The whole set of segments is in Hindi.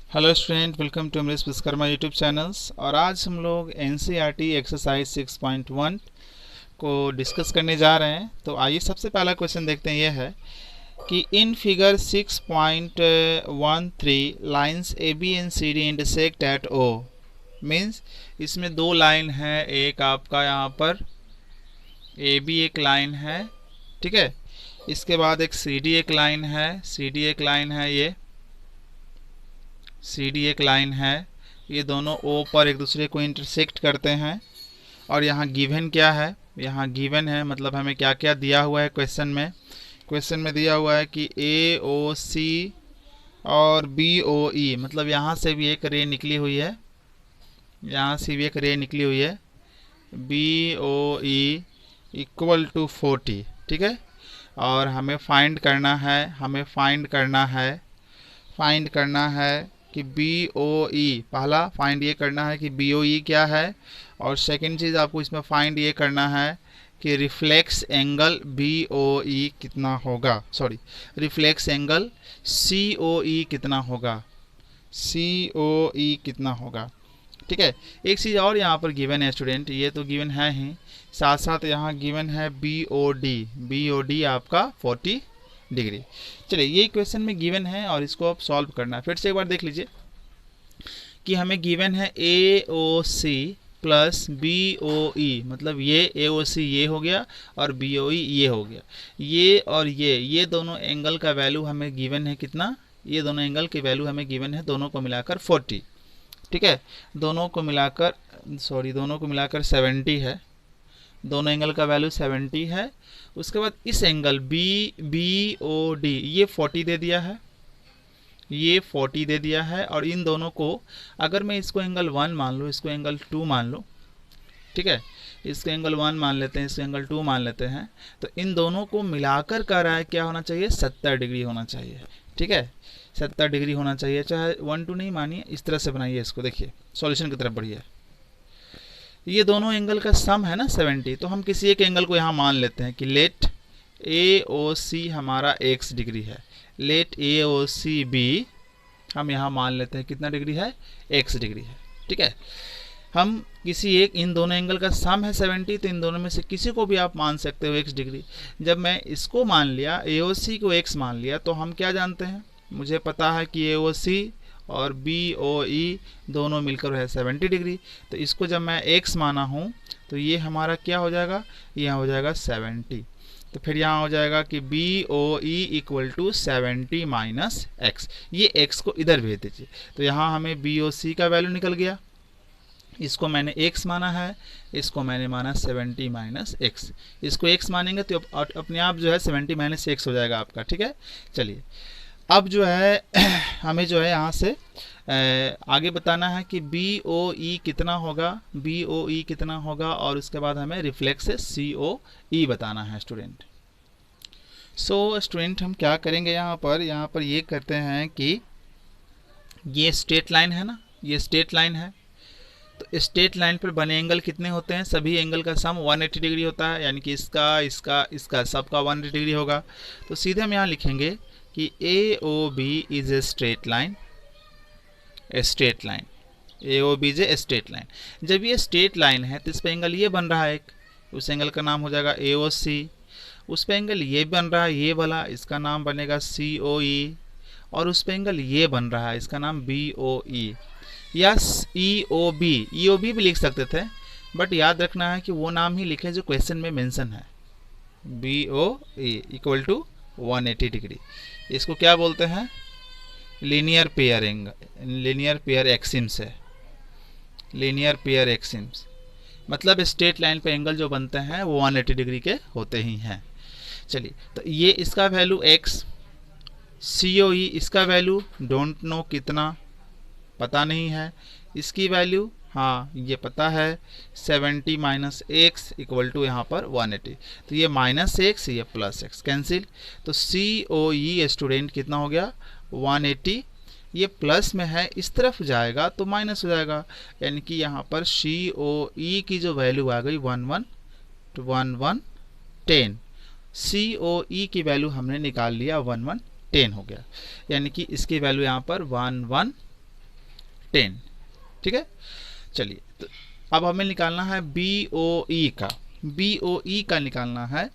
Hello student, welcome to Amrish Vishwakarma YouTube channels. और आज हम लोग एनसीईआरटी एक्सरसाइज 6.1 को डिस्कस करने जा रहे हैं। तो आइए सबसे पहला क्वेश्चन देखते हैं। यह है कि in figure 6.13 lines A B and C D intersect at O. Means इसमें दो लाइन है, एक आपका यहाँ पर ए बी एक लाइन है, ठीक है। इसके बाद एक सी डी एक लाइन है, सी डी एक लाइन है, ये सी डी एक लाइन है। ये दोनों ओ पर एक दूसरे को इंटरसेक्ट करते हैं। और यहाँ गिवन क्या है, यहाँ गिवन है मतलब हमें क्या क्या दिया हुआ है क्वेश्चन में। क्वेश्चन में दिया हुआ है कि ए ओ सी और बी ओ ई, मतलब यहाँ से भी एक रे निकली हुई है, यहाँ से भी एक रे निकली हुई है, B O E equal to 40, ठीक है। और हमें फाइंड करना है कि बी ओ ई, पहला फाइंड ये करना है कि बी ओ ई क्या है। और सेकंड चीज़ आपको इसमें फाइंड ये करना है कि रिफ्लेक्स एंगल बी ओ ई कितना होगा, रिफ्लेक्स एंगल सी ओ ई कितना होगा, ठीक है। एक चीज़ और यहाँ पर गिवन है स्टूडेंट, ये तो गिवन है ही, साथ साथ यहाँ गिवन है बी ओ डी आपका 40 डिग्री। चलिए, ये क्वेश्चन में गिवन है और इसको आप सॉल्व करना है। फिर से एक बार देख लीजिए कि हमें गिवन है ए ओ सी प्लस बी ओ ई, मतलब ये ए ओ सी ये हो गया और बी ओ ई ये हो गया। ये और ये दोनों एंगल का वैल्यू हमें गिवन है कितना, ये दोनों एंगल की वैल्यू हमें गिवन है, दोनों को मिलाकर 40, ठीक है। दोनों को मिलाकर 70 है, दोनों एंगल का वैल्यू 70 है। उसके बाद इस एंगल बी ओ डी ये 40 दे दिया है, और इन दोनों को अगर मैं इसको एंगल 1 मान लूँ, इसको एंगल 2 मान लूँ, ठीक है, इसको एंगल 1 मान लेते हैं, इसको एंगल 2 मान लेते हैं, तो इन दोनों को मिलाकर कह रहा है क्या होना चाहिए, 70 डिग्री होना चाहिए, ठीक है। 70 डिग्री होना चाहिए, चाहे 1 2 नहीं मानिए, इस तरह से बनाइए इसको। देखिए सॉल्यूशन की तरफ बढ़िए। ये दोनों एंगल का सम है ना 70, तो हम किसी एक एंगल को यहाँ मान लेते हैं कि लेट ए ओ सी हमारा x डिग्री है, लेट ए ओ सी बी हम यहाँ मान लेते हैं कितना डिग्री है, x डिग्री है, ठीक है। हम किसी एक, इन दोनों एंगल का सम है 70, तो इन दोनों में से किसी को भी आप मान सकते हो x डिग्री। जब मैं इसको मान लिया, ए ओ सी को x मान लिया, तो हम क्या जानते हैं, मुझे पता है कि ए ओ सी और बी ओ ई दोनों मिलकर है 70 डिग्री। तो इसको जब मैं x माना हूँ तो ये हमारा क्या हो जाएगा, यहाँ हो जाएगा 70। तो फिर यहाँ हो जाएगा कि B O E equal to 70 minus X, ये x को इधर भेज दीजिए। तो यहाँ हमें बी ओ सी का वैल्यू निकल गया, इसको मैंने x माना है, इसको मैंने माना 70 माइनस एक्स। इसको x मानेंगे तो अपने आप जो है 70 माइनस एक्स हो जाएगा आपका, ठीक है। चलिए, अब जो है हमें जो है यहाँ से आगे बताना है कि बी ओ ई कितना होगा, और उसके बाद हमें रिफ्लेक्स सी ओ ई बताना है स्टूडेंट। स्टूडेंट हम क्या करेंगे यहाँ पर ये करते हैं कि ये स्ट्रेट लाइन है ना, ये स्ट्रेट लाइन है, तो स्ट्रेट लाइन पर बने एंगल कितने होते हैं, सभी एंगल का सम 180 डिग्री होता है, यानी कि इसका सबका 180 डिग्री होगा। तो सीधे हम यहाँ लिखेंगे कि A O B is a straight line, A O B is a straight line. जब ये स्ट्रेट लाइन है तो इस पे एंगल ये बन रहा है एक, उस एंगल का नाम हो जाएगा ए ओ सी। उस पे एंगल ये बन रहा है ये वाला, इसका नाम बनेगा सी ओ ई। और उस पे एंगल ये बन रहा है, इसका नाम बी ओ ई या ई ओ बी भी लिख सकते थे, बट याद रखना है कि वो नाम ही लिखें जो क्वेश्चन में मेंशन है, B O E equal to 180 degree. इसको क्या बोलते हैं, लीनियर पेयर एक्सिम्स है, लीनियर पेयर एक्सिम्स, मतलब स्ट्रेट लाइन पे एंगल जो बनते हैं वो 180 डिग्री के होते ही हैं। चलिए, तो ये इसका वैल्यू x, सी ओ ई इसका वैल्यू डोंट नो कितना, पता नहीं है, इसकी वैल्यू हाँ ये पता है 70 माइनस एक्स इक्वल टू यहाँ पर 180। तो ये माइनस एक्स, ये प्लस एक्स, कैंसिल। तो सी ओ ई स्टूडेंट कितना हो गया 180, ये प्लस में है, इस तरफ जाएगा तो माइनस हो जाएगा, यानी कि यहाँ पर सी ओ ई की जो वैल्यू आ गई 1110। सी ओ ई की वैल्यू हमने निकाल लिया 1110 हो गया, यानी कि इसकी वैल्यू यहाँ पर 11 10। ठीक है, चलिए तो अब हमें निकालना है BOE का, BOE का निकालना है।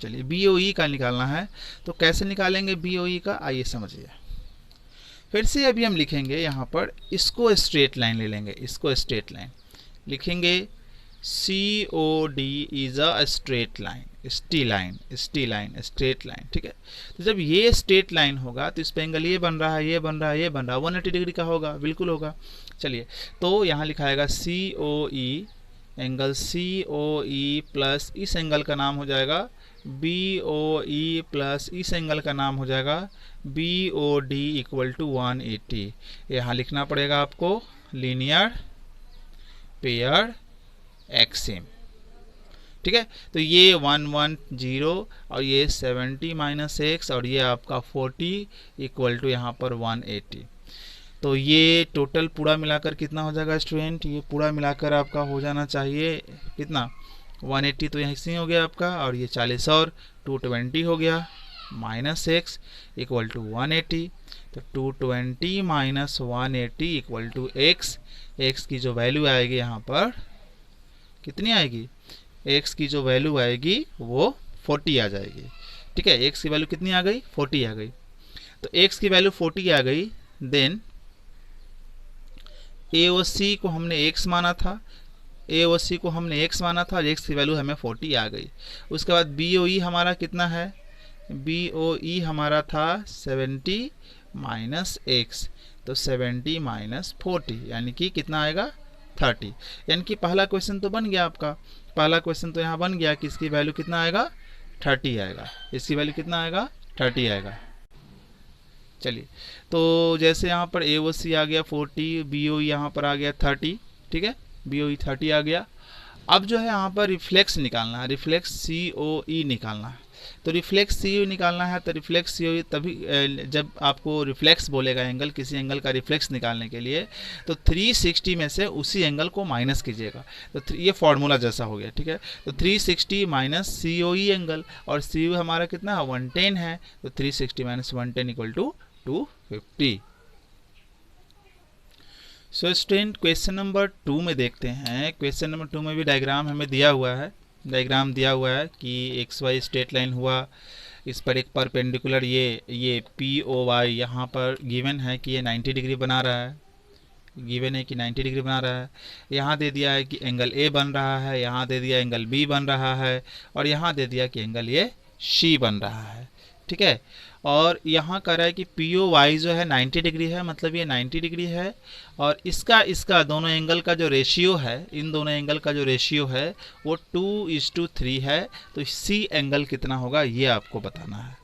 चलिए BOE का निकालना है, तो कैसे निकालेंगे BOE का, आइए समझिए। फिर से अभी हम लिखेंगे यहाँ पर, इसको स्ट्रेट लाइन ले लेंगे, इसको स्ट्रेट लाइन लिखेंगे। COD is a straight line, straight line. ठीक है, तो जब ये स्ट्रेट लाइन होगा तो इस पे एंगल ये बन रहा है, ये बन रहा है, ये बन रहा है, 180 डिग्री का होगा, बिल्कुल होगा। चलिए तो यहाँ लिखाएगा COE, एंगल COE प्लस इस एंगल का नाम हो जाएगा BOE प्लस इस एंगल का नाम हो जाएगा BOD इक्वल टू 180। यहाँ लिखना पड़ेगा आपको लीनियर पेयर एक्सिम। ठीक है, तो ये 110 और ये 70 माइनस एक्स और ये आपका 40 इक्वल टू यहाँ पर 180। तो ये टोटल पूरा मिलाकर कितना हो जाएगा स्टूडेंट, ये पूरा मिलाकर आपका हो जाना चाहिए कितना, 180 तो यहाँ से हो गया आपका, और ये 40 और 220 हो गया, माइनस एक्स इक्वल टू 180। तो 220 minus 180 equal to x. X की जो वैल्यू आएगी यहाँ पर कितनी आएगी, x की जो वैल्यू आएगी वो 40 आ जाएगी। ठीक है, x की वैल्यू कितनी आ गई, 40 आ गई। तो x की वैल्यू 40 आ गई, देन AOC को हमने x माना था, AOC को हमने x माना था, x की वैल्यू हमें 40 आ गई। उसके बाद BOE हमारा कितना है, BOE हमारा था 70 माइनस एक्स, तो 70 माइनस 40 यानी कि कितना आएगा 30। यानी कि पहला क्वेश्चन तो बन गया आपका, पहला क्वेश्चन तो यहाँ बन गया कि इसकी वैल्यू कितना आएगा 30 आएगा, इसकी वैल्यू कितना आएगा 30 आएगा। चलिए तो जैसे यहाँ पर AOC आ गया 40, BOE यहाँ पर आ गया 30। ठीक है, BOE 30 आ गया। अब जो है यहाँ पर रिफ्लेक्स निकालना है, रिफ्लेक्स COE निकालना है। तो रिफ्लेक्स COE निकालना है, तो रिफ्लेक्स COE तभी जब आपको रिफ्लेक्स बोलेगा एंगल, किसी एंगल का रिफ्लेक्स निकालने के लिए, तो 360 में से उसी एंगल को माइनस कीजिएगा। तो ये फॉर्मूला जैसा हो गया। ठीक है, तो 360 माइनस COE एंगल, और COE हमारा कितना है 110 है, तो 360 minus 110 equal to 250। So student question number 2 में देखते हैं। क्वेश्चन नंबर 2 में भी डायग्राम हमें दिया हुआ है, डायग्राम दिया हुआ है कि XY स्ट्रेट लाइन हुआ, इस पर एक परपेंडिकुलर ये POY यहाँ पर गिवन है कि ये 90 डिग्री बना रहा है, गिवन है कि 90 डिग्री बना रहा है। यहाँ दे दिया है कि एंगल A बन रहा है, यहाँ दे दिया एंगल B बन रहा है, और यहाँ दे दिया कि एंगल ये C बन रहा है। ठीक है, और यहाँ कह रहा है कि POY जो है 90 डिग्री है, मतलब ये 90 डिग्री है, और इसका दोनों एंगल का जो रेशियो है, इन दोनों एंगल का जो रेशियो है वो 2:3 है। तो C एंगल कितना होगा ये आपको बताना है।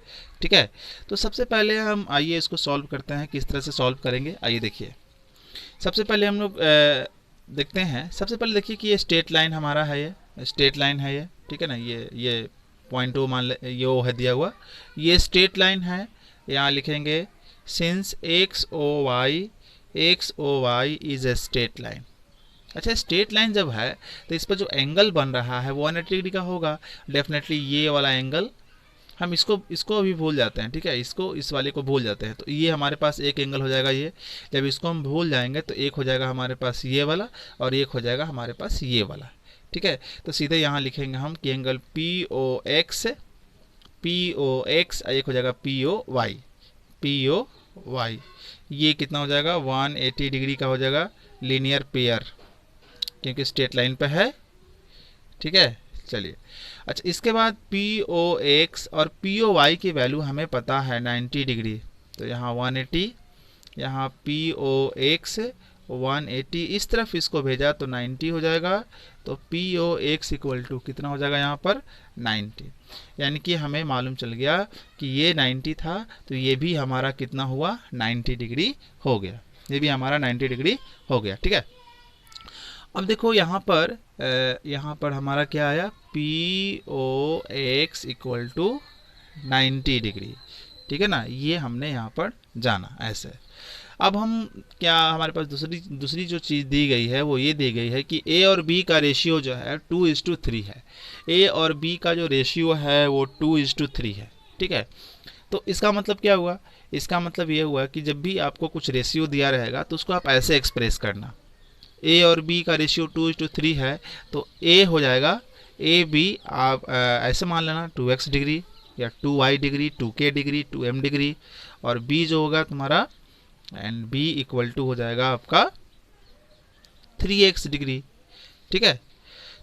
ठीक है, तो सबसे पहले हम आइए इसको सॉल्व करते हैं। किस तरह से सॉल्व करेंगे आइए देखिए। सबसे पहले हम लोग देखते हैं, सबसे पहले देखिए कि ये स्ट्रेट लाइन हमारा है, ये स्ट्रेट लाइन है ये। ठीक है ना, ये पॉइंट ओ मान ले, ये ओ है दिया हुआ, ये स्ट्रेट लाइन है। यहाँ लिखेंगे since XOY is a straight line. अच्छा, स्ट्रेट लाइन जब है तो इस पर जो एंगल बन रहा है वो 180 डिग्री का होगा। डेफिनेटली ये वाला एंगल, हम इसको अभी भूल जाते हैं। ठीक है, इसको इस वाले को भूल जाते हैं, तो ये हमारे पास एक एंगल हो जाएगा ये। जब इसको हम भूल जाएंगे तो एक हो जाएगा हमारे पास ये वाला, और एक हो जाएगा हमारे पास ये वाला। ठीक है, तो सीधे यहाँ लिखेंगे हम कि एंगल POX, एक हो जाएगा POY। ये कितना हो जाएगा 180 डिग्री का हो जाएगा, लीनियर पेयर, क्योंकि स्ट्रेट लाइन पे है। ठीक है, चलिए अच्छा, इसके बाद POX और POY की वैल्यू हमें पता है 90 डिग्री, तो यहाँ 180, यहाँ POX 180, इस तरफ इसको भेजा तो 90 हो जाएगा। तो POX इक्वल टू कितना हो जाएगा यहाँ पर 90, यानी कि हमें मालूम चल गया कि ये 90 था, तो ये भी हमारा कितना हुआ 90 डिग्री हो गया, ये भी हमारा 90 डिग्री हो गया। ठीक है, अब देखो यहाँ पर हमारा क्या आया, POX इक्वल टू 90 डिग्री। ठीक है ना, ये हमने यहाँ पर जाना ऐसे। अब हम क्या, हमारे पास दूसरी जो चीज़ दी गई है वो ये दी गई है कि A और B का रेशियो जो है 2:3 है। A और B का जो रेशियो है वो 2:3 है। ठीक है, तो इसका मतलब क्या हुआ, इसका मतलब ये हुआ कि जब भी आपको कुछ रेशियो दिया रहेगा तो उसको आप ऐसे एक्सप्रेस करना, ए और बी का रेशियो 2:3 है तो ए हो जाएगा ए बी आप ऐसे मान लेना 2x डिग्री या 2y degree, 2k degree, 2m degree, और b जो होगा तुम्हारा एंड b इक्वल टू हो जाएगा आपका 3x डिग्री, ठीक है,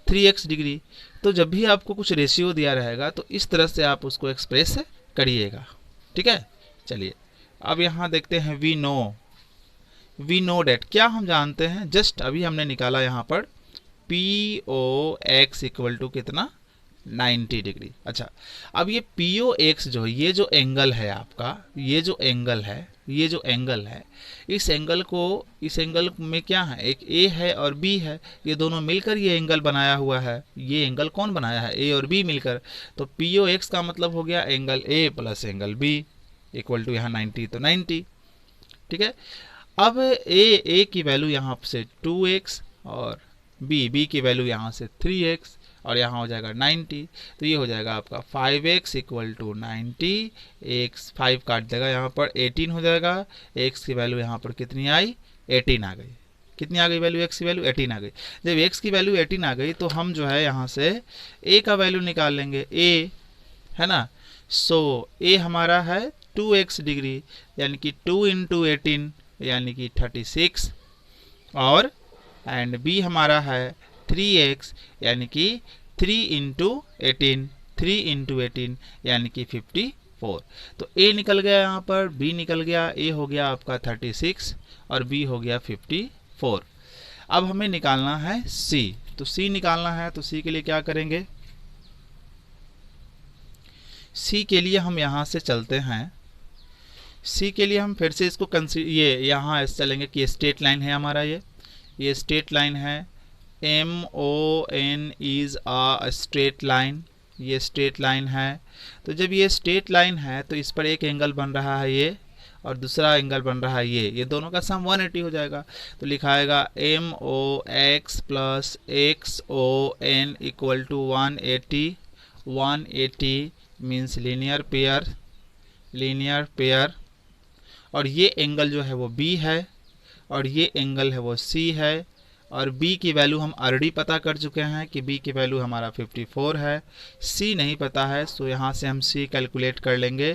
3x डिग्री। तो जब भी आपको कुछ रेशियो दिया रहेगा तो इस तरह से आप उसको एक्सप्रेस करिएगा, ठीक है। चलिए अब यहाँ देखते हैं वी नो डेट, क्या हम जानते हैं, जस्ट अभी हमने निकाला यहाँ पर P O X equal to कितना 90 डिग्री। अच्छा, अब ये पी ओ एक्स जो है, ये जो एंगल है आपका, ये जो एंगल है, इस एंगल में क्या है, एक ए है और बी है, ये दोनों मिलकर ये एंगल बनाया हुआ है। ये एंगल कौन बनाया है, ए और बी मिलकर। तो पी ओ एक्स का मतलब हो गया angle A plus angle B equal to यहाँ 90, तो 90, ठीक है। अब ए की वैल्यू यहाँ से 2x और बी की वैल्यू यहाँ से 3x और यहाँ हो जाएगा 90, तो ये हो जाएगा आपका 5x इक्वल टू 90, x 5 काट देगा यहाँ पर 18 हो जाएगा, x की वैल्यू यहाँ पर कितनी आई 18 आ गई। कितनी आ गई वैल्यू, x की वैल्यू 18 आ गई। जब x की वैल्यू 18 आ गई तो हम जो है यहाँ से a का वैल्यू निकाल लेंगे, a है ना। सो a हमारा है 2x डिग्री यानी कि 2 इंटू 18 यानी कि 36, और एंड b हमारा है 3x यानी कि 3 इंटू 18 यानी कि 54। तो a निकल गया यहाँ पर, b निकल गया, a हो गया आपका 36 और b हो गया 54। अब हमें निकालना है c, तो c निकालना है तो c के लिए क्या करेंगे, c के लिए हम यहाँ से चलते हैं, c के लिए हम फिर से इसको ये यहाँ ऐसे चलेंगे कि स्ट्रेट लाइन है हमारा, ये स्ट्रेट लाइन है, MON is a straight line, ये स्ट्रेट लाइन है। तो जब ये स्ट्रेट लाइन है तो इस पर एक एंगल बन रहा है ये और दूसरा एंगल बन रहा है ये दोनों का सम 180 हो जाएगा। तो लिखाएगा MOX plus XON equal to 180 means linear pair, और ये एंगल जो है वो B है और ये एंगल है वो C है, और B की वैल्यू हम ऑलरेडी पता कर चुके हैं कि B की वैल्यू हमारा 54 है, C नहीं पता है, सो यहाँ से हम C कैलकुलेट कर लेंगे।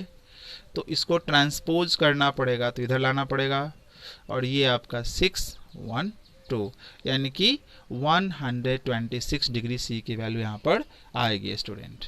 तो इसको ट्रांसपोज करना पड़ेगा तो इधर लाना पड़ेगा, और ये आपका 612 यानी कि 126 डिग्री C की वैल्यू यहाँ पर आएगी स्टूडेंट।